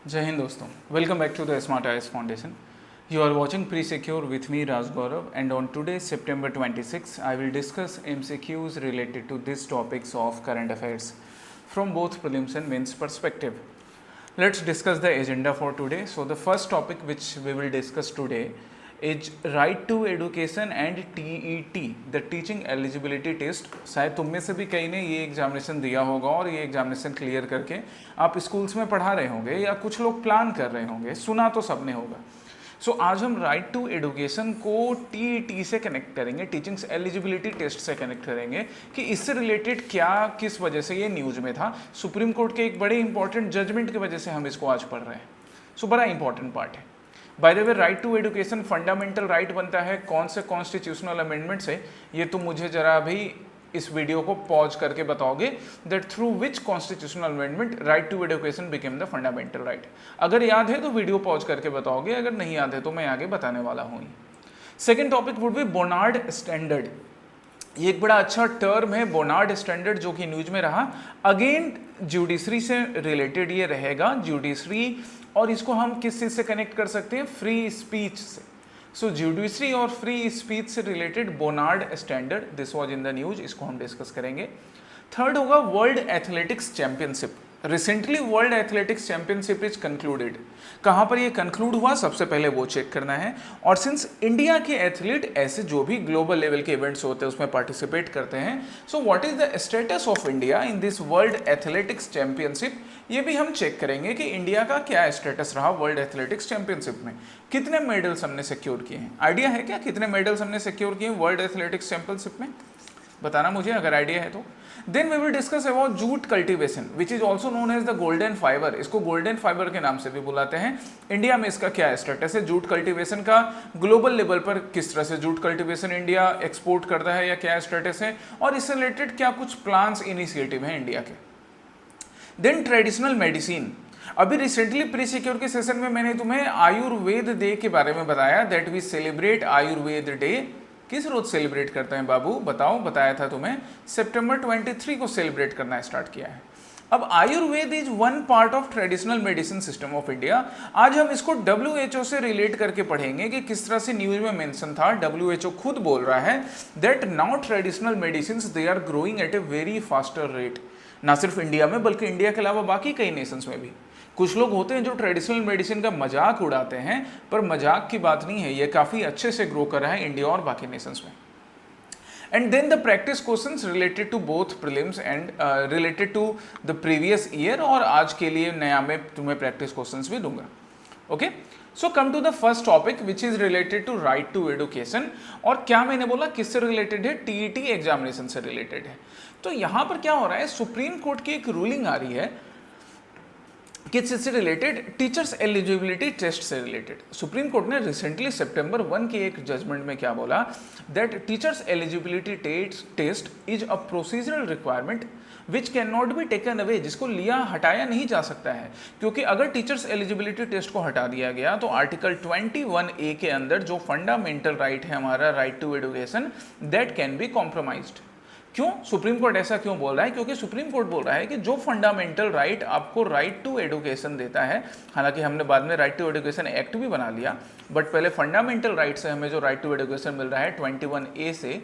जय हिंद दोस्तों, welcome back to the smart IAS foundation. You are watching Pre-Secure with me Raj Gaurav, and on today's September 26, I will discuss MCQs related to these topics of current affairs from both prelims and mains perspective. Let's discuss the agenda for today. So the first topic which we will discuss today is right to education and TET, the teaching eligibility test. शायद तुम में से भी कई ने ये examination दिया होगा और ये एग्जामिनेशन क्लियर करके आप स्कूल्स में पढ़ा रहे होंगे या कुछ लोग प्लान कर रहे होंगे, सुना तो सबने होगा. सो आज हम राइट टू एडुकेशन को टीईटी से कनेक्ट करेंगे, टीचिंग्स एलिजिबिलिटी टेस्ट से कनेक्ट करेंगे कि इससे रिलेटेड क्या किस वजह से ये न्यूज़ में था. सुप्रीम कोर्ट के एक बड़े इंपॉर्टेंट जजमेंट की वजह से हम इसको आज पढ़ रहे हैं. सो बड़ा इंपॉर्टेंट पार्ट है. By the way, right to education fundamental right बनता है कौन से कॉन्स्टिट्यूशनल अमेंडमेंट से, ये तुम मुझे जरा भी इस वीडियो को पॉज करके बताओगे that through which constitutional amendment right to education became the fundamental right. अगर याद है तो वीडियो पॉज करके बताओगे, अगर नहीं याद है तो मैं आगे बताने वाला हूँ. Second topic would be Bonnard standard. ये एक बड़ा अच्छा टर्म है बोनार्ड स्टैंडर्ड, जो कि न्यूज में रहा. अगेन जुडिशरी से रिलेटेड ये रहेगा, जुडिशरी, और इसको हम किस चीज से कनेक्ट कर सकते हैं, फ्री स्पीच से. सो जुडिशरी और फ्री स्पीच से related Bonnard standard, this was in the news, इसको हम डिस्कस करेंगे. थर्ड होगा world athletics championship. Recently world athletics championship is concluded. कहाँ पर ये कंक्लूड हुआ, सबसे पहले वो चेक करना है. और सिंस इंडिया के एथलीट ऐसे जो भी ग्लोबल लेवल के इवेंट्स होते हैं उसमें पार्टिसिपेट करते हैं, so what is the status of India in this world athletics championship, ये भी हम चेक करेंगे कि इंडिया का क्या स्टेटस रहा वर्ल्ड एथलेटिक्स चैंपियनशिप में. कितने मेडल्स हमने सिक्योर किए हैं, आइडिया है क्या कितने मेडल्स हमने सिक्योर किए वर्ल्ड एथलेटिक्स चैंपियनशिप में, बताना मुझे अगर आइडिया है तो. Then we will discuss about jute cultivation which is also known as the golden fibre. इसको गोल्डन फाइबर के नाम से भी बुलाते हैं. इंडिया में इसका क्या स्टेटस है, जूट कल्टीवेशन का ग्लोबल लेवल पर किस तरह से जूट कल्टीवेशन इंडिया एक्सपोर्ट करता है या क्या स्टेटस है, और इससे रिलेटेड क्या कुछ प्लान्स इनिशिएटिव हैं इंडिया के. Then traditional medicine. अभी रिसेंटली प्री सिक्योर के सेशन में मैंने तुम्हें आयुर्वेद डे के बारे में बताया, that we celebrate Ayurveda day. किस रोज सेलिब्रेट करते हैं बाबू, बताओ, बताया था तुम्हें, सितंबर 23 को सेलिब्रेट करना स्टार्ट किया है. अब Ayurveda is one part of traditional medicine system of India. आज हम इसको WHO से रिलेट करके पढ़ेंगे कि किस तरह से न्यूज में मेंशन था. WHO खुद बोल रहा है that now traditional medicine they are growing at a very faster rate. ना सिर्फ इंडिया में बल्कि इंडिया के अलावा बाकी कई नेशंस में भी. कुछ लोग होते हैं जो ट्रेडिशनल मेडिसिन का मजाक उड़ाते हैं, पर मजाक की बात नहीं है, ये काफ़ी अच्छे से ग्रो कर रहा है इंडिया और बाकी नेशंस में. And then the practice questions related to both prelims and related to the previous year, और आज के लिए नया मैं तुम्हें प्रैक्टिस क्वेश्चंस भी दूंगा. Okay, so come to the first topic which is related to right to education. और क्या मैंने बोला किससे रिलेटेड है, टीईटी एग्जामिनेशन से रिलेटेड है. तो यहाँ पर क्या हो रहा है, सुप्रीम कोर्ट की एक रूलिंग आ रही है किस से रिलेटेड, टीचर्स एलिजिबिलिटी टेस्ट से रिलेटेड. सुप्रीम कोर्ट ने रिसेंटली सितंबर 1 के एक जजमेंट में क्या बोला, that teachers eligibility test is a procedural requirement which can not be taken away. जिसको लिया हटाया नहीं जा सकता है, क्योंकि अगर टीचर्स एलिजिबिलिटी टेस्ट को हटा दिया गया तो आर्टिकल 21A के अंदर जो फंडामेंटल राइट है हमारा, right to education, that can be compromised. क्यों सुप्रीम कोर्ट ऐसा क्यों बोल रहा है, क्योंकि सुप्रीम कोर्ट बोल रहा है कि जो फंडामेंटल राइट आपको राइट टू एडुकेशन देता है, हालांकि हमने बाद में राइट टू एडुकेशन एक्ट भी बना लिया, बट पहले फंडामेंटल राइट से हमें जो राइट टू एडुकेशन मिल रहा है 21A से.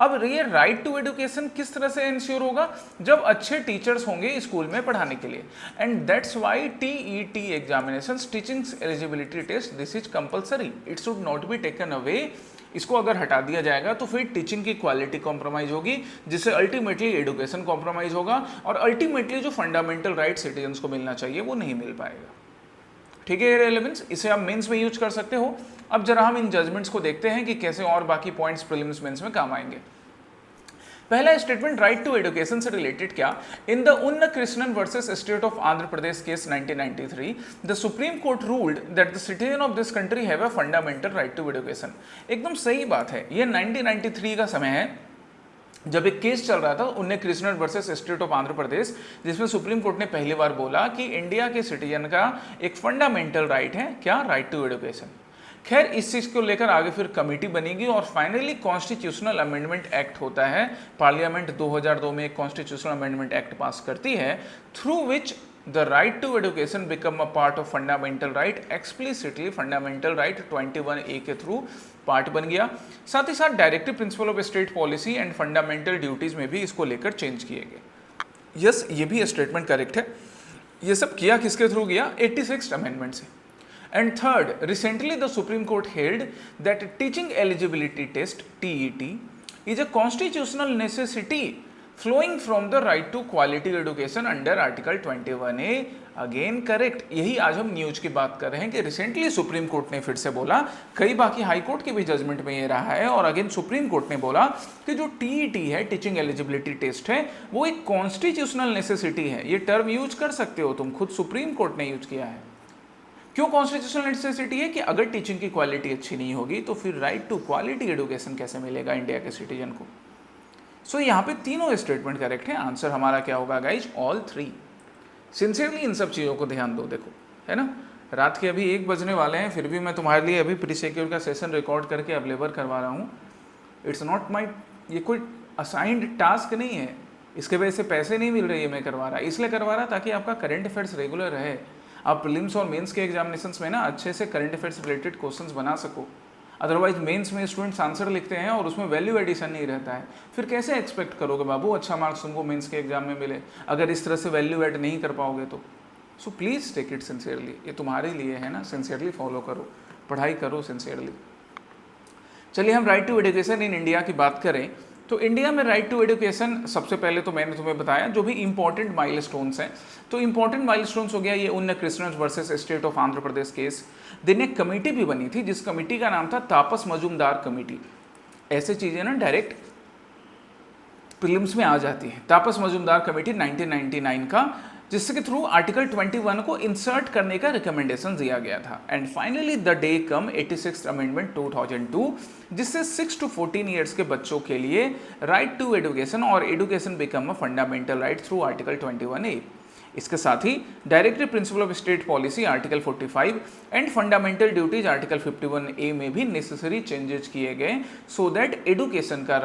अब ये राइट टू एडुकेशन किस तरह से इंश्योर होगा, जब अच्छे टीचर्स होंगे स्कूल में पढ़ाने के लिए. And that's why TET examination, teachings eligibility test, this is compulsory, it should not be taken away. इसको अगर हटा दिया जाएगा तो फिर टीचिंग की क्वालिटी कॉम्प्रोमाइज होगी, जिससे अल्टीमेटली एडुकेशन कॉम्प्रोमाइज होगा, और अल्टीमेटली जो फंडामेंटल राइट सिटीजन्स को मिलना चाहिए वो नहीं मिल पाएगा. ठीक है, ये एलिमेंट्स इसे आप मेंस में यूज कर सकते हो. अब जरा हम इन जजमेंट्स को देखते हैं कि कैसे और बाकी पॉइंट्स प्रीलिम्स मेंस में काम आएंगे. पहला स्टेटमेंट राइट टू एडुकेशन से रिलेटेड क्या, in the Unni Krishnan versus state of Andhra Pradesh case 1993 the supreme court ruled that the citizen of this country have a fundamental right to education. एकदम सही बात है, ये 1993 का समय है जब एक केस चल रहा था Unni Krishnan versus state of Andhra Pradesh, जिसमें सुप्रीम कोर्ट ने पहली बार बोला कि इंडिया के सिटीजन का एक फंडामेंटल राइट है, क्या, राइट टू एडुकेशन. खैर इस चीज़ को लेकर आगे फिर कमेटी बनेगी और फाइनली कॉन्स्टिट्यूशनल अमेंडमेंट एक्ट होता है. पार्लियामेंट 2002 में एक कॉन्स्टिट्यूशनल अमेंडमेंट एक्ट पास करती है, through which the right to education become a part of fundamental right, explicitly fundamental right 21A के थ्रू पार्ट बन गया। साथ ही साथ directive principle of state policy and fundamental duties में भी इसको लेकर चेंज किए गए। यस, ये भी स्टेटमेंट करेक्ट है। ये सब किया किसके थ्रू गया? 86th अमेंडमेंट से। And third, recently the Supreme Court held that teaching eligibility test (TET) is a constitutional necessity flowing from the right to quality education under Article 21A. Again correct. यही आज हम news की बात कर रहे हैं कि रिसेंटली सुप्रीम कोर्ट ने फिर से बोला, कई बाकी हाई कोर्ट के भी जजमेंट में ये रहा है, और अगेन सुप्रीम कोर्ट ने बोला कि जो टीईटी है, टीचिंग एलिजिबिलिटी टेस्ट है, वो एक कॉन्स्टिट्यूशनल नेसेसिटी है। ये टर्म यूज कर सकते हो तुम, खुद सुप्रीम कोर्ट ने यूज किया है। क्यों कॉन्स्टिट्यूशनल नेसेसिटी है? कि अगर टीचिंग की क्वालिटी अच्छी नहीं होगी तो फिर राइट टू क्वालिटी एजुकेशन कैसे मिलेगा इंडिया के सिटीजन को। सो यहाँ पे तीनों स्टेटमेंट करेक्ट है। आंसर हमारा क्या होगा गाइज? All three. सिंसियरली इन सब चीज़ों को ध्यान दो। देखो, है ना, रात के अभी 1 बजने वाले हैं, फिर भी मैं तुम्हारे लिए अभी प्री सिक्योर का सेशन रिकॉर्ड करके अवेलेबल करवा रहा हूँ। इट्स नॉट माई, ये कोई असाइंड टास्क नहीं है, इसके वजह से पैसे नहीं मिल रहे, ये मैं करवा रहा, इसलिए करवा रहा ताकि आपका करंट अफेयर्स रेगुलर रहे, आप प्रीलिम्स और मेंस के एग्जामिनेशंस में ना अच्छे से करंट अफेयर्स रिलेटेड क्वेश्चंस बना सको। अदरवाइज मेंस में स्टूडेंट्स आंसर लिखते हैं और उसमें वैल्यू एडिशन नहीं रहता है, फिर कैसे एक्सपेक्ट करोगे बाबू अच्छा मार्क्स तुमको मेंस के एग्जाम में मिले अगर इस तरह से वैल्यू एड नहीं कर पाओगे तो। So please take it sincerely, ये तुम्हारे लिए है ना, सिंसियरली फॉलो करो, पढ़ाई करो सिंसियरली। चलिए हम right to education in India की बात करें तो इंडिया में राइट टू एजुकेशन, सबसे पहले तो मैंने तुम्हें बताया जो भी इंपॉर्टेंट माइलस्टोन्स हैं। तो इंपॉर्टेंट माइलस्टोन्स हो गया ये उन्न Krishnan versus state of Andhra Pradesh case. दिन एक कमेटी भी बनी थी जिस कमेटी का नाम था तापस मजूमदार कमेटी। ऐसे चीज़ें ना डायरेक्ट प्रीलिम्स में आ जाती है। तापस मजूमदार कमेटी 1999 का, जिसके थ्रू आर्टिकल 21 को इंसर्ट करने का रिकमेंडेशन दिया गया था। And finally the day come 86th amendment 2002, जिससे 6 to 14 ईयर्स के बच्चों के लिए राइट टू एजुकेशन और education become a fundamental right through article 21A। इसके साथ ही directive principle of state policy article 45 and fundamental duties article 51A में भी नेसेसरी चेंजेस किए गए, सो दैट एजुकेशन का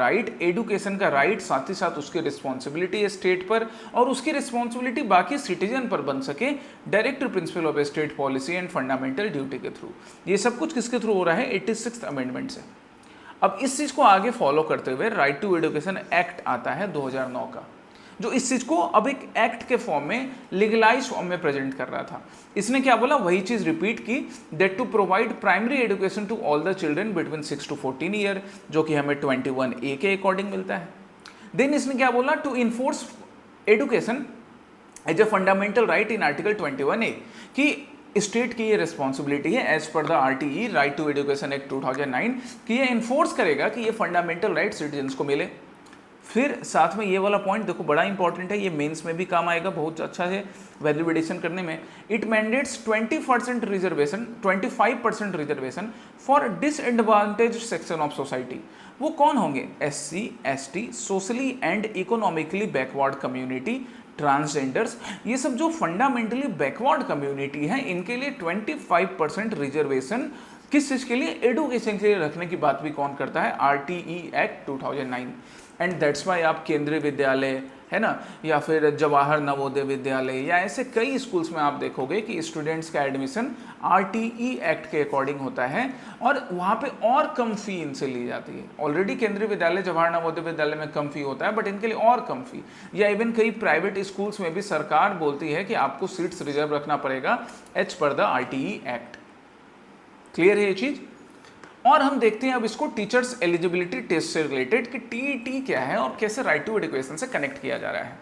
राइट साथ ही साथ उसकी रिस्पॉन्सिबिलिटी स्टेट पर और उसकी रिस्पॉन्सिबिलिटी बाकी सिटीजन पर बन सके, directive principle of state policy and fundamental duty के थ्रू। ये सब कुछ किसके थ्रू हो रहा है? 86th अमेंडमेंट से। अब इस चीज़ को आगे फॉलो करते हुए राइट टू एजुकेशन एक्ट आता है 2009 का, जो इस चीज़ को अब एक एक्ट के फॉर्म में, लीगलाइज फॉर्म में प्रेजेंट कर रहा था। इसने क्या बोला? वही चीज़ रिपीट की, that to provide primary education to all the children between 6 to 14 year, जो कि हमें 21A के अकॉर्डिंग मिलता है। देन इसने क्या बोला? To enforce education as a fundamental right in article 21A, कि स्टेट की ये रिस्पॉन्सिबिलिटी है एज पर the RTE right to education act 2009 कि ये इन्फोर्स करेगा कि ये फंडामेंटल राइट सिटीजन्स को मिले। फिर साथ में ये वाला पॉइंट देखो बड़ा इंपॉर्टेंट है, ये मेंस में भी काम आएगा, बहुत अच्छा है वैल्यू एडिशन करने में। It mandates 20% reservation, 25% reservation for disadvantaged section of society. वो कौन होंगे? SC, ST, socially and economically backward community, transgenders, ये सब जो फंडामेंटली बैकवर्ड कम्युनिटी है, इनके लिए 25% रिजर्वेशन किस चीज़ के लिए? एडुकेशन के लिए रखने की बात भी कौन करता है? RTE act 2009। And that's Y आप केंद्रीय विद्यालय, है ना, या फिर जवाहर नवोदय विद्यालय या ऐसे कई स्कूल्स में आप देखोगे कि स्टूडेंट्स का एडमिशन RTE एक्ट के अकॉर्डिंग होता है और वहाँ पे और कम फी इनसे ली जाती है। ऑलरेडी केंद्रीय विद्यालय, जवाहर नवोदय विद्यालय में कम फी होता है, बट इनके लिए और कम फी। या इवन कई प्राइवेट स्कूल्स में भी सरकार बोलती है कि आपको सीट्स रिजर्व रखना पड़ेगा एज पर द RTE एक्ट। क्लियर है ये चीज़? और हम देखते हैं अब इसको टीचर्स एलिजिबिलिटी टेस्ट से रिलेटेड कि TET क्या है और कैसे राइट टू एजुकेशन से कनेक्ट किया जा रहा है।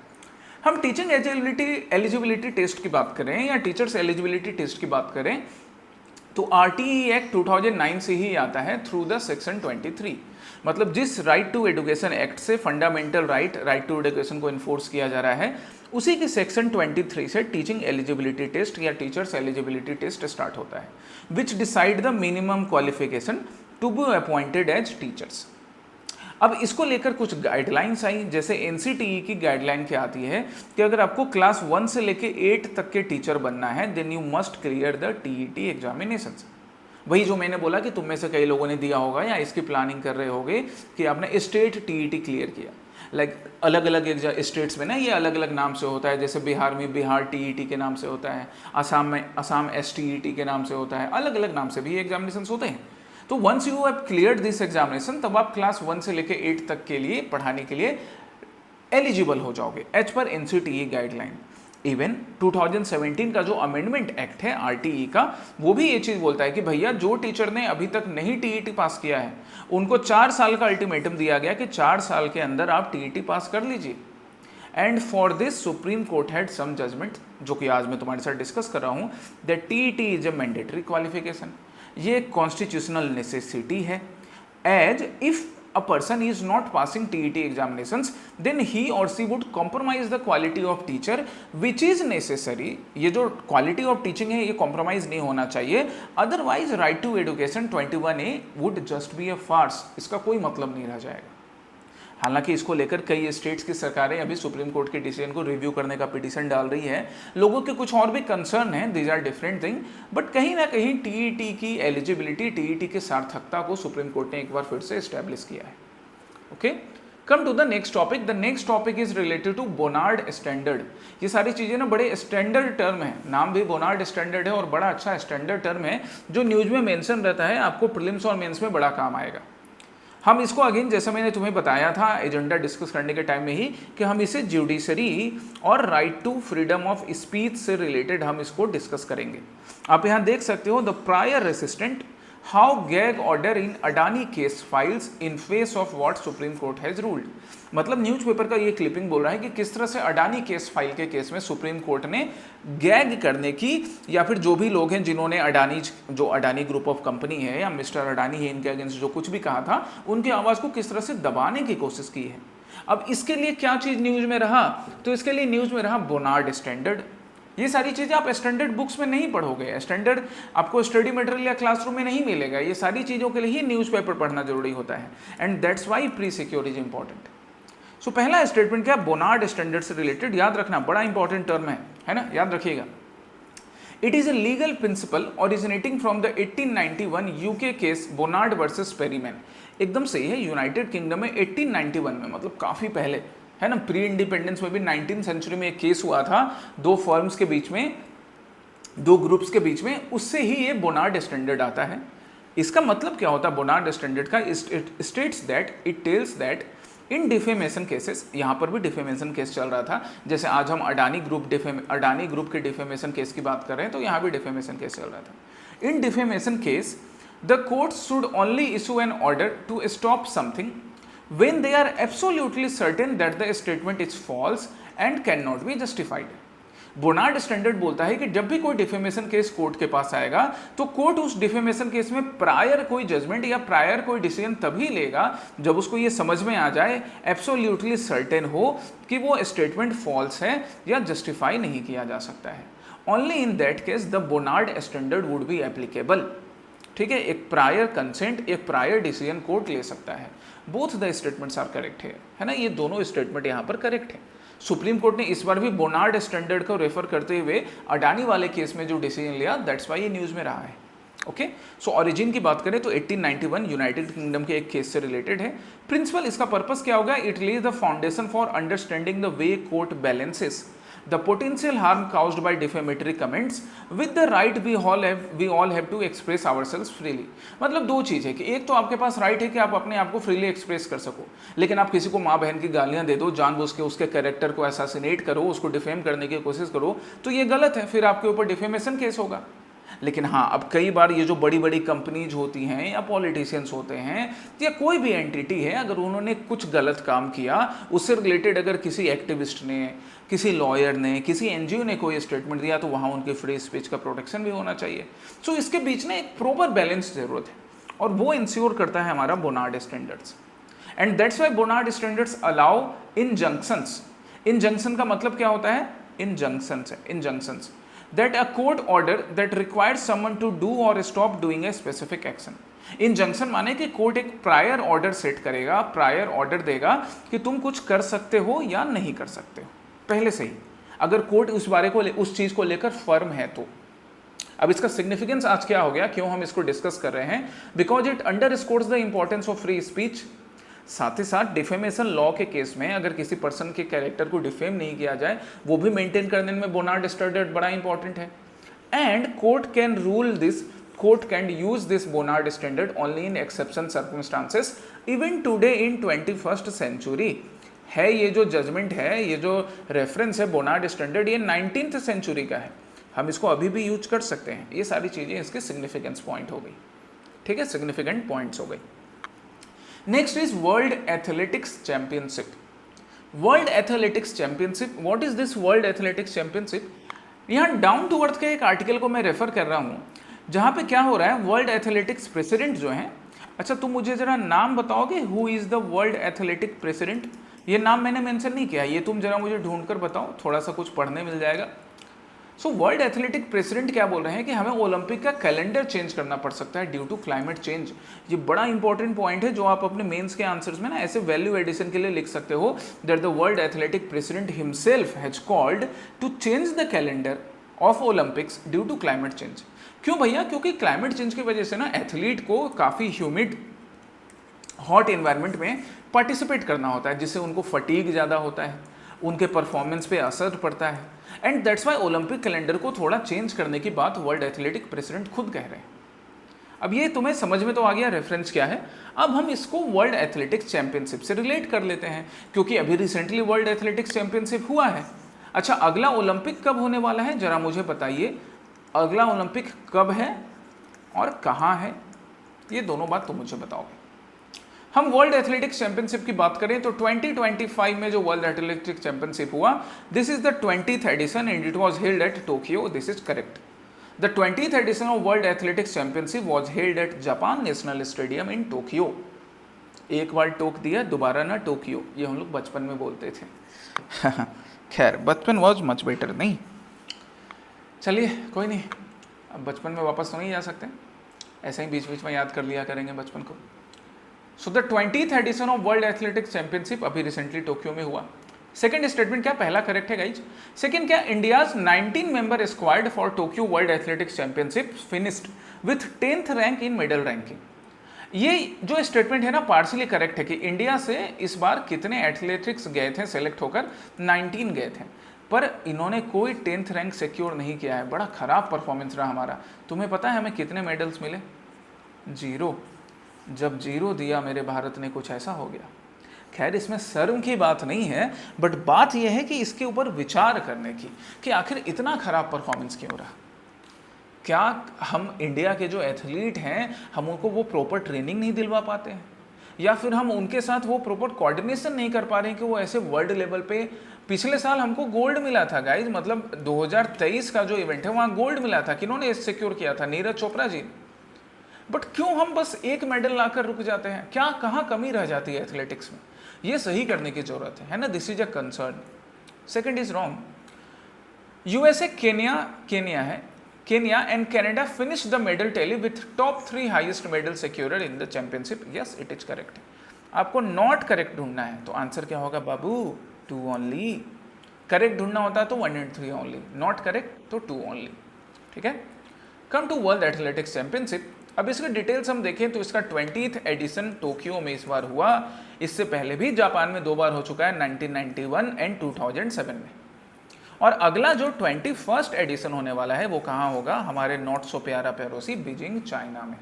हम टीचिंग एलिजिबिलिटी टेस्ट की बात करें या टीचर्स एलिजिबिलिटी टेस्ट की बात करें तो RTE एक्ट 2009 से ही आता है थ्रू द सेक्शन 23। मतलब जिस राइट टू एजुकेशन एक्ट से फंडामेंटल राइट टू एजुकेशन को इन्फोर्स किया जा रहा है, उसी के सेक्शन 23 से टीचिंग एलिजिबिलिटी टेस्ट या टीचर्स एलिजिबिलिटी टेस्ट स्टार्ट होता है, which decide the minimum qualification to be appointed as teachers. अब इसको लेकर कुछ गाइडलाइंस आई, जैसे NCTE की गाइडलाइन क्या आती है कि अगर आपको क्लास 1 से लेके 8 तक के टीचर बनना है, then you must clear the TET examinations. वही जो मैंने बोला कि तुम में से कई लोगों ने दिया होगा या इसकी प्लानिंग कर रहे होगे कि आपने स्टेट TET क्लियर किया। लाइक अलग अलग स्टेट्स में ना ये अलग अलग नाम से होता है, जैसे बिहार में बिहार टीईटी के नाम से होता है, असम में असम एसटीईटी के नाम से होता है, अलग अलग नाम से भी एग्जामिनेशन होते हैं। तो once you have cleared this examination तब आप क्लास 1 से लेकर 8 तक के लिए पढ़ाने के लिए एलिजिबल हो जाओगे as per NCTE guideline. Even 2017 का जो अमेंडमेंट एक्ट है आरटीई का, वो भी ये चीज बोलता है कि भैया जो टीचर ने अभी तक नहीं टीईटी पास किया है उनको 4 साल का अल्टीमेटम दिया गया कि 4 साल के अंदर आप टीईटी पास कर लीजिए। And for this supreme court had some judgment, जो कि आज मैं तुम्हारे साथ डिस्कस कर रहा हूं, that TET is a mandatory qualification. ये कॉन्स्टिट्यूशनल नेसेसिटी है, as if a person is not passing TET examinations then he or she would compromise the quality of teacher which is necessary। ये जो quality of teaching है ये compromise नहीं होना चाहिए, otherwise right to education 21A would just be a farce। इसका कोई मतलब नहीं रह जाएगा। हालांकि इसको लेकर कई स्टेट्स की सरकारें अभी सुप्रीम कोर्ट के डिसीजन को रिव्यू करने का पिटीशन डाल रही है, लोगों के कुछ और भी कंसर्न है, these are different thing, but कहीं ना कहीं टीईटी की एलिजिबिलिटी, टीईटी की सार्थकता को सुप्रीम कोर्ट ने एक बार फिर से एस्टैब्लिश किया है। Okay, come to the next topic. The next topic is related to Bonnard standard. ये सारी चीजें ना बड़े स्टैंडर्ड टर्म है, नाम भी बोनार्ड स्टैंडर्ड है और बड़ा अच्छा स्टैंडर्ड टर्म है जो न्यूज में मेंशन रहता है, आपको प्रीलिम्स और मेंस में बड़ा काम आएगा। हम इसको अगेन जैसा मैंने तुम्हें बताया था एजेंडा डिस्कस करने के टाइम में ही कि हम इसे जुडिशरी और right to freedom of speech से रिलेटेड हम इसको डिस्कस करेंगे। आप यहाँ देख सकते हो, the prior resistant how gag order in Adani case files in face of what supreme court has ruled. मतलब न्यूज़पेपर का ये क्लिपिंग बोल रहा है कि किस तरह से अडानी केस फाइल के केस में सुप्रीम कोर्ट ने गैग करने की, या फिर जो भी लोग हैं जिन्होंने अडानी ग्रुप ऑफ कंपनी है या मिस्टर अडानी है इनके अगेंस्ट जो कुछ भी कहा था, उनकी आवाज़ को किस तरह से दबाने की कोशिश की है। अब इसके लिए क्या चीज़ न्यूज़ में रहा, तो इसके लिए न्यूज़ में रहा बोनार्ड स्टैंडर्ड। ये सारी चीज़ें आप स्टैंडर्ड बुक्स में नहीं पढ़ोगे, स्टैंडर्ड आपको स्टडी मटेरियल या क्लासरूम में नहीं मिलेगा। ये सारी चीज़ों के लिए ही न्यूज़पेपर पढ़ना जरूरी होता है, and that's why pre secure is important. So पहला स्टेटमेंट क्या, बोनार्ड स्टैंडर्ड से रिलेटेड, याद रखना बड़ा इंपॉर्टेंट टर्म है ना, याद रखिएगा। It is a legal principle originating from the 1891 UK case Bonnard versus Perryman. एकदम सही है, यूनाइटेड किंगडम में 1891 में, मतलब काफ़ी पहले है ना, प्री इंडिपेंडेंस में भी 19th सेंचुरी में एक केस हुआ था, दो फर्म्स के बीच में, दो ग्रुप्स के बीच में, उससे ही ये बोनार्ड स्टैंडर्ड आता है। इसका मतलब क्या होता है बोनार्ड स्टैंडर्ड का, states that, it tells that in defamation cases, यहाँ पर भी डिफेमेशन केस चल रहा था, जैसे आज हम अडानी ग्रुप के डिफेमेशन केस की बात कर रहे हैं, तो यहाँ भी डिफेमेशन केस चल रहा था। In defamation case the court should only issue an order to stop something when they are absolutely certain that the statement is false and cannot be justified। Bonnard standard बोलता है कि जब भी कोई defamation case court के पास आएगा तो court उस डिफेमेशन केस में प्रायर कोई जजमेंट या प्रायर कोई डिसीजन तभी लेगा जब उसको ये समझ में आ जाए, एब्सोल्युटली सर्टेन हो कि वो स्टेटमेंट फॉल्स है या जस्टिफाई नहीं किया जा सकता है। Only in that case the Bonnard standard would be applicable. ठीक है, एक प्रायर कंसेंट, एक प्रायर डिसीजन कोर्ट ले सकता है। Both the statements are correct है ना, ये दोनों स्टेटमेंट यहाँ पर करेक्ट है। सुप्रीम कोर्ट ने इस बार भी बोनार्ड स्टैंडर्ड को रेफर करते हुए अडानी वाले केस में जो डिसीजन लिया, दैट्स वाई ये न्यूज़ में रहा है। ओके, सो ओरिजिन की बात करें तो 1891 यूनाइटेड किंगडम के एक केस से रिलेटेड है। प्रिंसिपल, इसका पर्पस क्या होगा, it Lay's the foundation for understanding the way court balances the potential harm caused by defamatory comments with the right we all have to express ourselves freely। मतलब दो चीज़ है कि एक तो आपके पास राइट है कि आप अपने आप को फ्रीली एक्सप्रेस कर सको, लेकिन आप किसी को माँ बहन की गालियाँ दे दो, जानबूझ के उसके कैरेक्टर को असैसिनेट करो, उसको डिफेम करने की कोशिश करो, तो ये गलत है, फिर आपके ऊपर डिफेमेशन केस होगा। लेकिन हाँ, अब कई बार ये जो बड़ी बड़ी कंपनीज होती हैं या पॉलिटिशियंस होते हैं या कोई भी एंटिटी है, अगर उन्होंने कुछ गलत काम किया, उससे रिलेटेड अगर किसी एक्टिविस्ट ने, किसी लॉयर ने, किसी एनजीओ ने कोई स्टेटमेंट दिया, तो वहाँ उनकी फ्री स्पीच का प्रोटेक्शन भी होना चाहिए। सो इसके बीच में एक प्रॉपर बैलेंस जरूरत है, और वो इंश्योर करता है हमारा Bonnard standards. And that's why Bonnard standards allow injunctions. Injunction का मतलब क्या होता है, injunctions that a court order that requires someone to do or stop doing a specific action। Injunction माने कि कोर्ट एक प्रायर ऑर्डर सेट करेगा, prior order देगा कि तुम कुछ कर सकते हो या नहीं कर सकते हो पहले से ही, अगर कोर्ट उस चीज को लेकर फर्म है तो। अब इसका सिग्निफिकेंस आज क्या हो गया, क्यों हम इसको डिस्कस कर रहे हैं, because it underscores the importance of free speech, साथ ही साथ डिफेमेशन लॉ के केस में अगर किसी पर्सन के कैरेक्टर को डिफेम नहीं किया जाए, वो भी मेंटेन करने में बोनार्ड स्टैंडर्ड बड़ा इंपॉर्टेंट है। And court can rule this, court can use this Bonnard standard only in exception circumstances even today in 21st century. है ये जो जजमेंट है, ये जो रेफरेंस है बोनार्ड स्टैंडर्ड, ये 19th सेंचुरी का है, हम इसको अभी भी यूज कर सकते हैं। ये सारी चीजें इसके सिग्निफिकेंस पॉइंट हो गई, ठीक है, सिग्निफिकेंट पॉइंट्स हो गई। Next is world athletics championship. World athletics championship, what is this world athletics championship? यहाँ डाउन टू अर्थ के एक आर्टिकल को मैं रेफर कर रहा हूँ, जहाँ पे क्या हो रहा है, वर्ल्ड एथलेटिक्स प्रेसिडेंट जो है, अच्छा तुम मुझे जरा नाम बताओगे, who is the world athletic president? ये नाम मैंने मेंशन नहीं किया, ये तुम जरा मुझे ढूंढ कर बताओ, थोड़ा सा कुछ पढ़ने मिल जाएगा। सो वर्ल्ड एथलेटिक प्रेसिडेंट क्या बोल रहे हैं कि हमें ओलंपिक का कैलेंडर चेंज करना पड़ सकता है ड्यू टू क्लाइमेट चेंज। ये बड़ा इंपॉर्टेंट पॉइंट है जो आप अपने मेंस के आंसर्स में ना ऐसे वैल्यू एडिशन के लिए लिख सकते हो, that the world athletic president himself has called to change the calendar of Olympics due to climate change. क्यों भैया? क्योंकि क्लाइमेट चेंज की वजह से ना एथलीट को काफ़ी ह्यूमिड हॉट इन्वायरमेंट में पार्टिसिपेट करना होता है, जिससे उनको फटीग ज़्यादा होता है, उनके परफॉर्मेंस पे असर पड़ता है, and that's Y Olympic calendar को थोड़ा चेंज करने की बात वर्ल्ड एथलेटिक प्रेसिडेंट खुद कह रहे हैं। अब ये तुम्हें समझ में तो आ गया रेफरेंस क्या है। अब हम इसको वर्ल्ड एथलेटिक्स चैंपियनशिप से रिलेट कर लेते हैं, क्योंकि अभी रिसेंटली वर्ल्ड एथलेटिक्स चैंपियनशिप हुआ है। अच्छा, अगला ओलंपिक कब होने वाला है, जरा मुझे बताइए, अगला ओलंपिक कब है और कहाँ है, ये दोनों बात तुम मुझे बताओगे। हम वर्ल्ड एथलेटिक्स चैंपियनशिप की बात करें तो 2025 में जो वर्ल्ड एथलेटिक्स चैंपियनशिप हुआ, this is the 20th edition and it was held at Tokyo, this is correct. The 20th edition of world athletics championship was held at Japan national stadium in Tokyo. एक बार टोक दिया, दोबारा ना Tokyo, ये हम लोग बचपन में बोलते थे। खैर, बचपन वॉज मच बेटर, नहीं? चलिए कोई नहीं, अब बचपन में वापस तो नहीं जा सकते, ऐसे ही बीच बीच में याद कर लिया करेंगे बचपन को। So the 20th edition of world athletics championship अभी रिसेंटली टोक्यो में हुआ। सेकंड स्टेटमेंट क्या? पहला करेक्ट है गाइज। सेकंड क्या? India's 19 member squad for Tokyo world athletics championship finished with 10th rank in medal ranking. ये जो स्टेटमेंट है ना, पार्शियली करेक्ट है कि इंडिया से इस बार कितने एथलेटिक्स गए थे सेलेक्ट होकर, 19 गए थे, पर इन्होंने कोई 10th रैंक सिक्योर नहीं किया है। बड़ा खराब परफॉर्मेंस रहा हमारा। तुम्हें पता है हमें कितने मेडल्स मिले? 0। जब 0 दिया मेरे भारत ने, कुछ ऐसा हो गया। खैर, इसमें शर्म की बात नहीं है, बट बात यह है कि इसके ऊपर विचार करने की कि आखिर इतना खराब परफॉर्मेंस क्यों रहा। क्या हम इंडिया के जो एथलीट हैं, हम उनको वो प्रॉपर ट्रेनिंग नहीं दिलवा पाते हैं, या फिर हम उनके साथ वो प्रॉपर कोऑर्डिनेशन नहीं कर पा रहे हैं कि वो ऐसे वर्ल्ड लेवल पे। पिछले साल हमको गोल्ड मिला था गाइज, मतलब 2023 का जो इवेंट है वहाँ गोल्ड मिला था, किन्होंने सिक्योर किया था? नीरज चोपड़ा जी। बट क्यों हम बस एक मेडल लाकर रुक जाते हैं? क्या कहाँ कमी रह जाती है एथलेटिक्स में? ये सही करने की जरूरत है ना? This is a concern. Second is wrong. USA, Kenya है, Kenya and Canada finish the medal tally with top 3 highest medal secured in the championship. Yes, it is correct. आपको नॉट करेक्ट ढूंढना है, तो आंसर क्या होगा बाबू? 2 only. Correct ढूंढना होता है तो 1 and 3 ओनली, नॉट करेक्ट तो 2 ओनली। ठीक है। Come to world athletics championship. अब इसके डिटेल्स हम देखें तो इसका 20th एडिशन टोक्यो में इस बार हुआ। इससे पहले भी जापान में 2 बार हो चुका है, 1991 एंड 2007 में। और अगला जो 21st एडिशन होने वाला है वो कहाँ होगा? हमारे नॉट सो प्यारा पड़ोसी बीजिंग, चाइना में।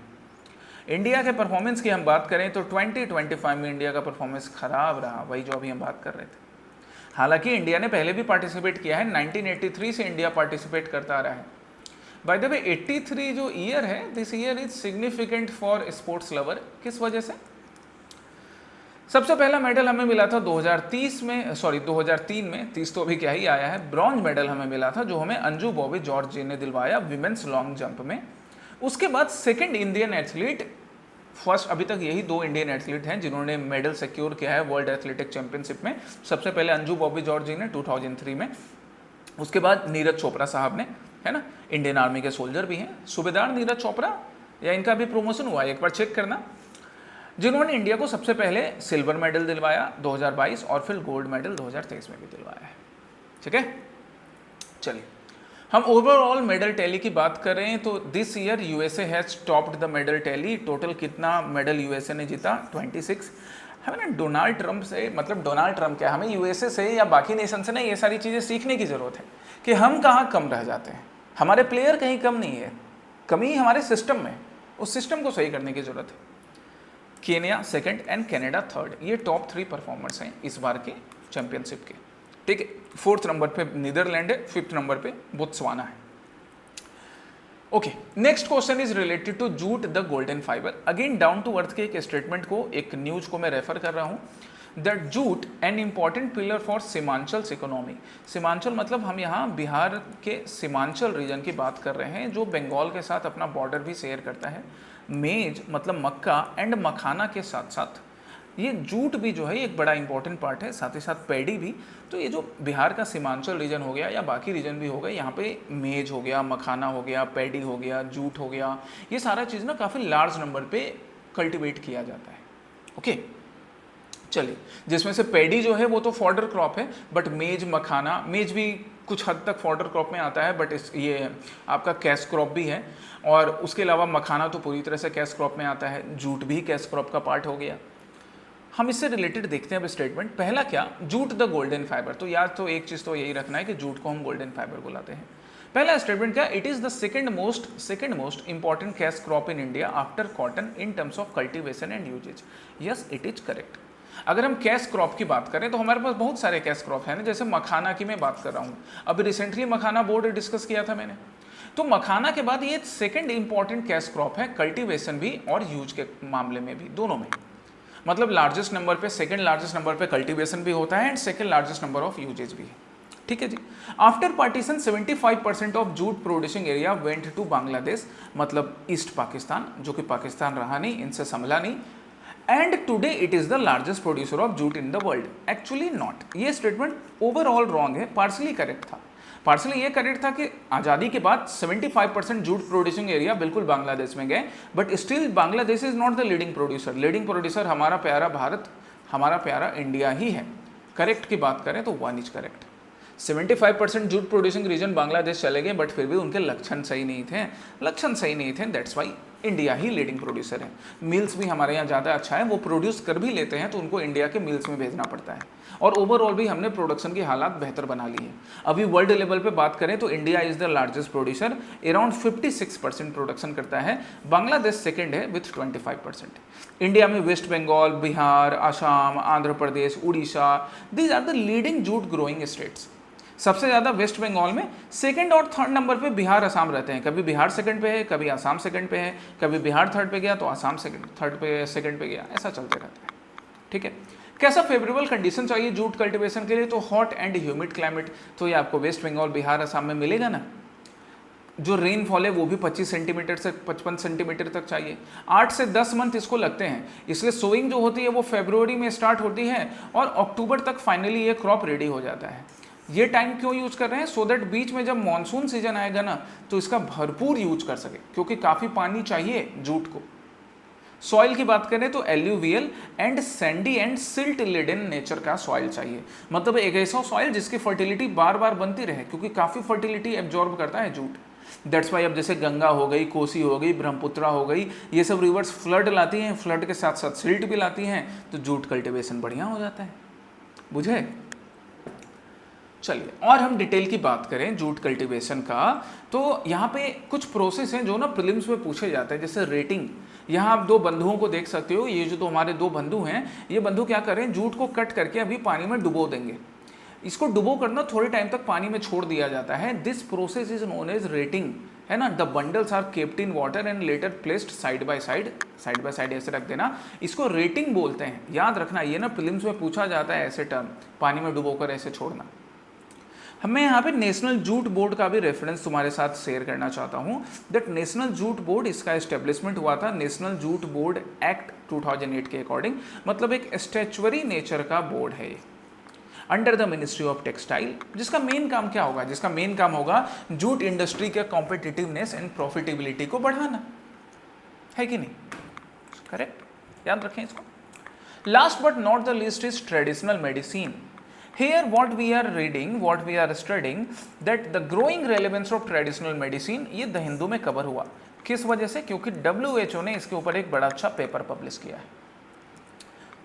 इंडिया के परफॉर्मेंस की हम बात करें तो 2025 में इंडिया का परफॉर्मेंस खराब रहा, वही जो अभी हम बात कर रहे थे। हालांकि इंडिया ने पहले भी पार्टिसिपेट किया है, 1983 से इंडिया पार्टिसिपेट करता आ रहा है। बाय द वे 83 जो ईयर है, this year is significant for sports lover. किस वजह से? सबसे पहला मेडल हमें मिला था 2003 में, 30 तो अभी क्या ही आया है, ब्रॉन्ज मेडल हमें मिला था जो हमें अंजू बॉबी जॉर्ज जी ने दिलवाया विमेंस लॉन्ग जंप में। उसके बाद सेकंड इंडियन एथलीट, फर्स्ट अभी तक यही 2 इंडियन एथलीट हैं जिन्होंने मेडल सिक्योर किया है वर्ल्ड एथलेटिक चैंपियनशिप में। सबसे पहले अंजू बॉबी जॉर्ज जी ने 2003 में, उसके बाद नीरज चोपड़ा साहब ने, है ना, इंडियन आर्मी के सोल्जर भी हैं, सूबेदार नीरज चोपड़ा, या इनका भी प्रमोशन हुआ है, एक बार चेक करना, जिन्होंने इंडिया को सबसे पहले सिल्वर मेडल दिलवाया 2022 और फिर गोल्ड मेडल 2023 में भी दिलवाया है। ठीक है, चलिए हम ओवरऑल मेडल टैली की बात करें तो this year USA has topped the medal tally. Total कितना मेडल यूएसए ने जीता? 26। हमें ना डोनाल्ड ट्रंप से, मतलब डोनाल्ड ट्रंप क्या, हमें यूएसए से या बाकी नेशन से ना ये सारी चीज़ें सीखने की ज़रूरत है कि हम कहाँ कम रह जाते हैं। हमारे प्लेयर कहीं कम नहीं है, कमी हमारे सिस्टम में, उस सिस्टम को सही करने की ज़रूरत है। Kenya second and Canada third, ये टॉप 3 परफॉर्मर्स हैं इस बार के चैंपियनशिप के। ठीक है, 4th नंबर पे नीदरलैंड है, 5th नंबर पे बोत्सवाना है। Okay, next question is related to jute the golden fibre. Again down to earth के एक स्टेटमेंट को, एक न्यूज को मैं रेफर कर रहा हूँ, that jute an important pillar for Seemanchal economy. Seemanchal मतलब हम यहाँ बिहार के सीमांचल रीजन की बात कर रहे हैं, जो बंगाल के साथ अपना बॉर्डर भी शेयर करता है। मेज मतलब मक्का एंड मखाना के साथ साथ ये जूट भी जो है एक बड़ा इंपॉर्टेंट पार्ट है, साथ ही साथ पैडी भी। तो ये जो बिहार का सीमांचल रीजन हो गया या बाकी रीजन भी हो गए, यहाँ पे मेज हो गया, मखाना हो गया, पैडी हो गया, जूट हो गया, ये सारा चीज़ ना काफ़ी लार्ज नंबर पे कल्टिवेट किया जाता है। ओके, चलिए, जिसमें से पैडी जो है वो तो फॉडर क्रॉप है, बट मेज मखाना, मेज भी कुछ हद तक फॉडर क्रॉप में आता है, बट ये आपका कैश क्रॉप भी है, और उसके अलावा मखाना तो पूरी तरह से कैश क्रॉप में आता है, जूट भी कैश क्रॉप का पार्ट हो गया। हम इससे रिलेटेड देखते हैं अब स्टेटमेंट। पहला क्या, जूट द गोल्डन फाइबर। तो याद तो एक चीज़ तो यही रखना है कि जूट को हम गोल्डन फाइबर बुलाते हैं। पहला स्टेटमेंट क्या, it is the second most important cash crop in India after cotton in terms of cultivation and usages. Yes, it is correct. अगर हम कैश क्रॉप की बात करें तो हमारे पास बहुत सारे कैश क्रॉप हैं ना, जैसे मखाना की मैं बात कर रहा हूँ, अभी रिसेंटली मखाना बोर्ड डिस्कस किया था मैंने। तो मखाना के बाद ये सेकंड इंपॉर्टेंट कैश क्रॉप है, कल्टीवेशन भी और यूज के मामले में भी, दोनों में। मतलब लार्जेस्ट नंबर पे, सेकंड लार्जेस्ट नंबर पे कल्टीवेशन भी होता है and second largest number of usages भी है। ठीक है जी। After partition 75% of jute producing area went to Bangladesh, मतलब ईस्ट पाकिस्तान, जो कि पाकिस्तान रहा नहीं, इनसे संभला नहीं। And today it is the largest producer of jute in the world. Actually not, ये स्टेटमेंट ओवरऑल रॉन्ग है, पार्सली करेक्ट था। पार्सली ये करेक्ट था कि आज़ादी के बाद 75% जूट प्रोड्यूसिंग एरिया बिल्कुल बांग्लादेश में गए, but still Bangladesh is not the leading producer. Leading producer हमारा प्यारा भारत, हमारा प्यारा इंडिया ही है। करेक्ट की बात करें तो one is correct. 75% jute producing region Bangladesh चले गए, बट फिर भी उनके लक्षण सही नहीं थे, that's why India he leading producer है। मिल्स भी हमारे यहाँ ज़्यादा अच्छा है, वो प्रोड्यूस कर भी लेते हैं तो उनको इंडिया के मिल्स में भेजना पड़ता है, और ओवरऑल भी हमने प्रोडक्शन की हालात बेहतर बना ली है। अभी वर्ल्ड लेवल पे बात करें तो India is the largest producer, around 56% production करता है। बांग्लादेश सेकेंड है विथ 25%। इंडिया में West Bengal, Bihar, Assam, Andhra Pradesh, Orissa, these are the leading jute growing states. सबसे ज़्यादा वेस्ट बंगाल में, सेकंड और थर्ड नंबर पे बिहार, असम रहते हैं। कभी बिहार सेकंड पे है, कभी असम सेकंड पे है, कभी बिहार थर्ड पे गया तो असम सेकंड पे गया, ऐसा चलते रहता है। ठीक है, कैसा फेवरेबल कंडीशन चाहिए जूट कल्टीवेशन के लिए, तो हॉट एंड ह्यूमिड क्लाइमेट, तो ये आपको वेस्ट बंगाल, बिहार, असम में मिलेगा ना। जो रेनफॉल है वो भी 25 सेंटीमीटर से 55 सेंटीमीटर तक चाहिए। 8 से 10 मंथ इसको लगते हैं, इसलिए सोइंग जो होती है वो फरवरी में स्टार्ट होती है और अक्टूबर तक फाइनली ये क्रॉप रेडी हो जाता है। ये टाइम क्यों यूज कर रहे हैं, सो दैट बीच में जब मानसून सीजन आएगा ना तो इसका भरपूर यूज कर सके, क्योंकि काफ़ी पानी चाहिए जूट को। सॉइल की बात करें तो alluvial and sandy and silt laden nature का सॉइल चाहिए, मतलब एक ऐसा सॉइल जिसकी फर्टिलिटी बार बार बनती रहे, क्योंकि काफ़ी फर्टिलिटी एब्जॉर्ब करता है जूट। दैट्स वाई अब जैसे गंगा हो गई, कोसी हो गई, ब्रह्मपुत्रा हो गई, ये सब रिवर्स फ्लड लाती हैं, फ्लड के साथ साथ सिल्ट भी लाती हैं, तो जूट कल्टिवेशन बढ़िया हो जाता है। बुझे? चलिए, और हम डिटेल की बात करें जूट कल्टीवेशन का, तो यहाँ पे कुछ प्रोसेस हैं जो ना प्रीलिम्स में पूछे जाते हैं, जैसे रेटिंग। यहाँ आप दो बंधुओं को देख सकते हो, ये जो तो हमारे दो बंधु हैं, ये बंधु क्या करें, जूट को कट करके अभी पानी में डुबो देंगे। इसको डुबो करना थोड़े टाइम तक पानी में छोड़ दिया जाता है, this process is known as retting, है ना। The bundles are kept in water and later placed side by side ऐसे रख देना, इसको रेटिंग बोलते हैं। याद रखना, ये ना प्रीलिम्स में पूछा जाता है ऐसे टर्म, पानी में डुबोकर ऐसे छोड़ना। मैं यहाँ पे नेशनल जूट बोर्ड का भी रेफरेंस तुम्हारे साथ शेयर करना चाहता हूँ, दैट नेशनल जूट बोर्ड, इसका एस्टेब्लिशमेंट हुआ था नेशनल जूट बोर्ड एक्ट 2008 के अकॉर्डिंग, मतलब एक स्टैच्यूटरी नेचर का बोर्ड है under the ministry of textile, जिसका मेन काम क्या होगा, जिसका मेन काम होगा जूट इंडस्ट्री के कॉम्पिटिटिवनेस एंड प्रॉफिटेबिलिटी को बढ़ाना, है कि नहीं? करेक्ट, याद रखें इसको। Last but not the least is traditional medicine. Here what we are reading, what we are studying, that the growing relevance of traditional medicine, ये द हिंदू में कवर हुआ। किस वजह से? क्योंकि WHO ने इसके ऊपर एक बड़ा अच्छा पेपर पब्लिश किया है।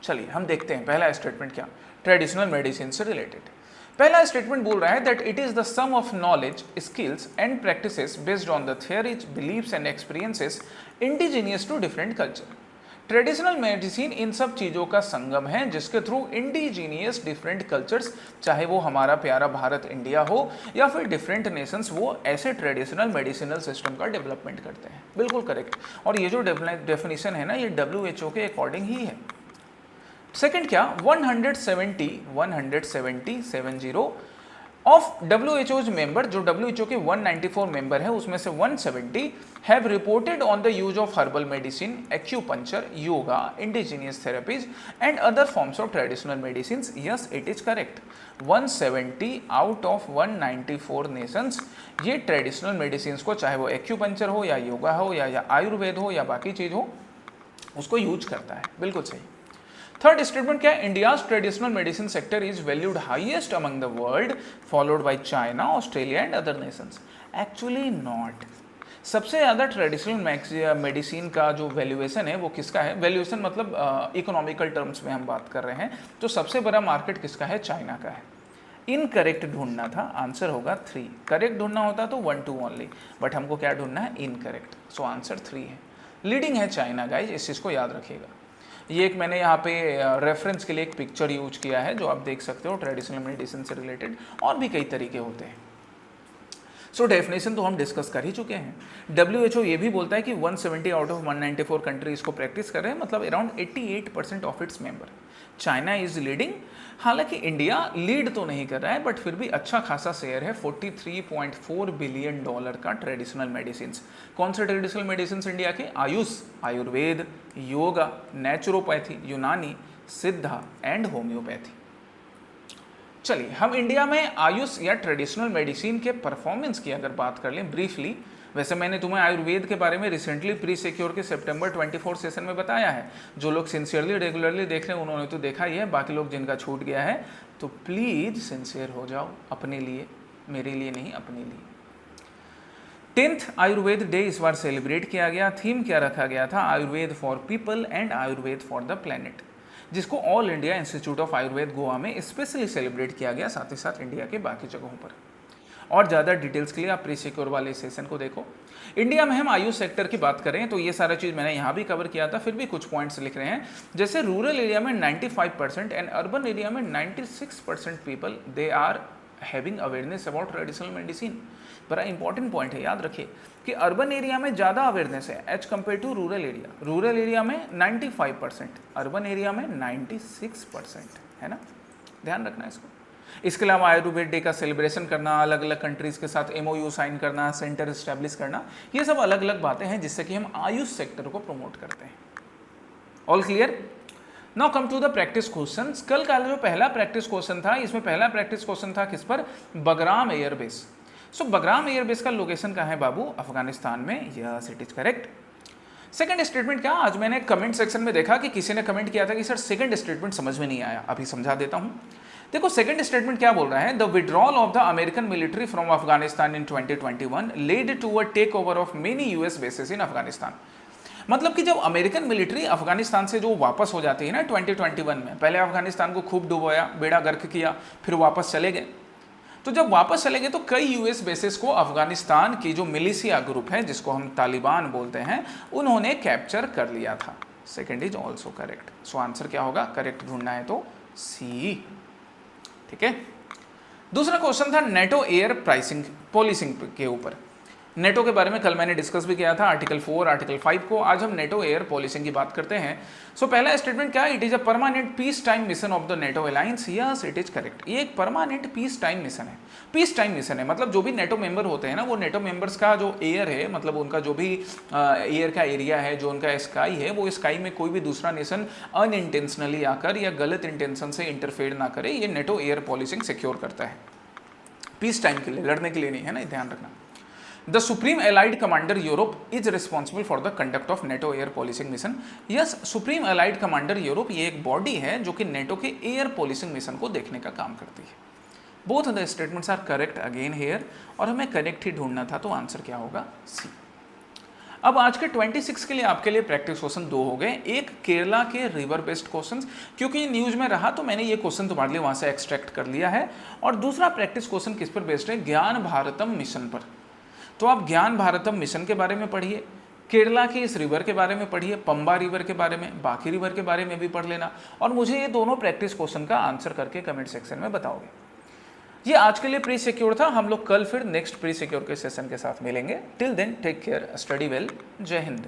चलिए हम देखते हैं पहला स्टेटमेंट क्या, ट्रेडिशनल मेडिसिन से रिलेटेड। पहला स्टेटमेंट बोल रहा है that it is the sum of knowledge, skills and practices based on the theories, beliefs and experiences indigenous to different culture. Traditional medicine इन सब चीज़ों का संगम है जिसके थ्रू इंडिजीनियस डिफरेंट कल्चर्स, चाहे वो हमारा प्यारा भारत इंडिया हो या फिर डिफरेंट नेशंस, वो ऐसे ट्रेडिशनल मेडिसिनल सिस्टम का डेवलपमेंट करते हैं। बिल्कुल करेक्ट। और ये जो डेफिनेशन है ना, ये WHO के अकॉर्डिंग ही है। सेकंड क्या, 170 ऑफ WHO's मेंबर, जो WHO के 194 मेंबर है उसमें से 170 have reported on the use of herbal medicine, acupuncture, yoga, indigenous therapies and other forms of traditional medicine. Yes, it is correct. 170 out of 194 Nations ये traditional medicine को, चाहे वो acupuncture हो या योगा हो या आयुर्वेद हो या बाकी चीज हो, उसको यूज करता है। बिल्कुल सही। थर्ड स्टेटमेंट क्या है, India's traditional medicine sector is valued highest among the world, followed by China, Australia and other Nations. Actually not. सबसे ज़्यादा ट्रेडिशनल मेडिसिन का जो वैल्यूएशन है वो किसका है, वैल्यूएशन मतलब इकोनॉमिकल टर्म्स में हम बात कर रहे हैं, तो सबसे बड़ा मार्केट किसका है, चाइना का है। इनकरेक्ट ढूंढना था, आंसर होगा 3। करेक्ट ढूंढना होता तो 1 2 ओनली, बट हमको क्या ढूंढना है, इनकरेक्ट। सो आंसर 3 है। लीडिंग है चाइना गाइज, इस चीज़ को याद रखिएगा। ये एक मैंने यहाँ पे रेफरेंस के लिए एक पिक्चर यूज किया है जो आप देख सकते हो ट्रेडिशनल मेडिसिन से रिलेटेड, और भी कई तरीके होते हैं। सो डेफिनेशन तो हम डिस्कस कर ही चुके हैं। WHO ये भी बोलता है कि 170 आउट ऑफ 194 कंट्री इसको प्रैक्टिस कर रहे हैं, मतलब around 88% of its member. China is leading, हालांकि इंडिया लीड तो नहीं कर रहा है, बट फिर भी अच्छा खासा शेयर है, $43.4 बिलियन का ट्रेडिशनल मेडिसिन। कौन से ट्रेडिशनल मेडिसिन इंडिया के, आयुष, आयुर्वेद, योगा, नेचुरोपैथी, यूनानी, सिद्धा एंड होम्योपैथी। चलिए हम इंडिया में आयुष या ट्रेडिशनल मेडिसिन के परफॉर्मेंस की अगर बात कर लें ब्रीफली, वैसे मैंने तुम्हें आयुर्वेद के बारे में रिसेंटली प्री सिक्योर के सितंबर 24 सेशन में बताया है। जो लोग सिंसियरली रेगुलरली देख रहे हैं उन्होंने तो देखा ही है, बाकी लोग जिनका छूट गया है तो प्लीज सिंसियर हो जाओ अपने लिए, मेरे लिए नहीं, अपने लिए। 10th आयुर्वेद डे इस बार सेलिब्रेट किया गया। थीम क्या रखा गया था, Ayurveda for people and Ayurveda for the planet, जिसको all India institute of Ayurveda Goa में स्पेशली सेलिब्रेट किया गया, साथ ही साथ इंडिया के बाकी जगहों पर। और ज़्यादा डिटेल्स के लिए आप प्री सिक्योर वाले सेशन को देखो। इंडिया में हम आयुष सेक्टर की बात करें तो ये सारा चीज़ मैंने यहाँ भी कवर किया था, फिर भी कुछ पॉइंट्स लिख रहे हैं, जैसे रूरल एरिया में 95% एंड अर्बन एरिया में 96% people they are having awareness about traditional medicine. बड़ा इंपॉर्टेंट पॉइंट है, याद रखिए कि अर्बन एरिया में ज़्यादा अवेयरनेस है as compare to rural area. Rural area में 95%, अर्बन एरिया में 96% है ना, ध्यान रखना इसको। इसके अलावा आयुर्वेद डे का सेलिब्रेशन करना, अलग अलग कंट्रीज के साथ MOU साइन करना, सेंटर इस्टेब्लिश करना, ये सब अलग अलग बातें हैं जिससे कि हम आयुष सेक्टर को प्रमोट करते हैं। All clear? Now come to the practice questions. कल का जो पहला प्रैक्टिस क्वेश्चन था, इसमें पहला प्रैक्टिस क्वेश्चन था किस पर, बगराम एयरबेस। सो बगराम एयरबेस का लोकेशन कहाँ है बाबू, अफगानिस्तान में। Yes, it is correct. Second statement क्या, आज मैंने कमेंट सेक्शन में देखा कि किसी ने कमेंट किया था कि सर सेकंड स्टेटमेंट समझ में नहीं आया, अभी समझा देता हूं। देखो सेकंड स्टेटमेंट क्या बोल रहा है, the withdrawal of the American military from Afghanistan इन 2021 led to a takeover of many US bases in Afghanistan. मतलब कि जब अमेरिकन मिलिट्री अफगानिस्तान से जो वापस हो जाती है ना 2021 में, पहले अफगानिस्तान को खूब डुबोया, बेड़ा गर्क किया, फिर वापस चले गए। तो जब वापस चले गए तो कई US बेसेस को अफगानिस्तान की जो मिलिशिया ग्रुप है, जिसको हम तालिबान बोलते हैं, उन्होंने कैप्चर कर लिया था। Second is also correct. So answer क्या होगा, करेक्ट ढूंढना है तो C। ठीक है। दूसरा क्वेश्चन था नेटो एयर प्राइसिंग पॉलिसिंग के ऊपर। नेटो के बारे में कल मैंने डिस्कस भी किया था, आर्टिकल 4, आर्टिकल 5 को। आज हम नेटो एयर पॉलिसिंग की बात करते हैं। सो पहला स्टेटमेंट क्या है, it is a permanent peace time mission of the NATO alliance. Yes, it is correct. ये एक परमानेंट पीस टाइम मिशन है। पीस टाइम मिशन है मतलब जो भी नेटो मेंबर होते हैं ना, वो नेटो मेंबर्स का जो एयर है, मतलब उनका जो भी एयर का एरिया है, जो उनका स्काई है, वो स्काई में कोई भी दूसरा नेशन अनइंटेंशनली आकर या गलत इंटेंशन से इंटरफेयर ना करे, ये नेटो एयर पॉलिसिंग सिक्योर करता है। पीस टाइम के लिए, लड़ने के लिए नहीं है ना, ध्यान रखना। The Supreme Allied Commander Europe is responsible for the conduct of NATO Air Policing Mission. Yes, Supreme Allied Commander Europe ये एक बॉडी है जो कि नेटो के एयर पॉलिसिंग मिशन को देखने का काम करती है। Both the statements are correct again here, और हमें करेक्ट ही ढूंढना था, तो आंसर क्या होगा, C। अब आज के 26 के लिए आपके लिए प्रैक्टिस क्वेश्चन 2 हो गए, एक केरला के रिवर बेस्ड क्वेश्चंस, क्योंकि न्यूज में रहा तो मैंने ये क्वेश्चन तुम्हारे लिए वहां से एक्सट्रैक्ट कर लिया है, और दूसरा प्रैक्टिस क्वेश्चन किस पर बेस्ड है, ज्ञान भारतम मिशन पर। तो आप ज्ञान भारतम मिशन के बारे में पढ़िए, केरला की इस रिवर के बारे में पढ़िए, पंबा रिवर के बारे में, बाकी रिवर के बारे में भी पढ़ लेना, और मुझे ये दोनों प्रैक्टिस क्वेश्चन का आंसर करके कमेंट सेक्शन में बताओगे। ये आज के लिए प्री सिक्योर था, हम लोग कल फिर नेक्स्ट प्री सिक्योर के सेशन के साथ मिलेंगे। Till then take care, study well, जय हिंद।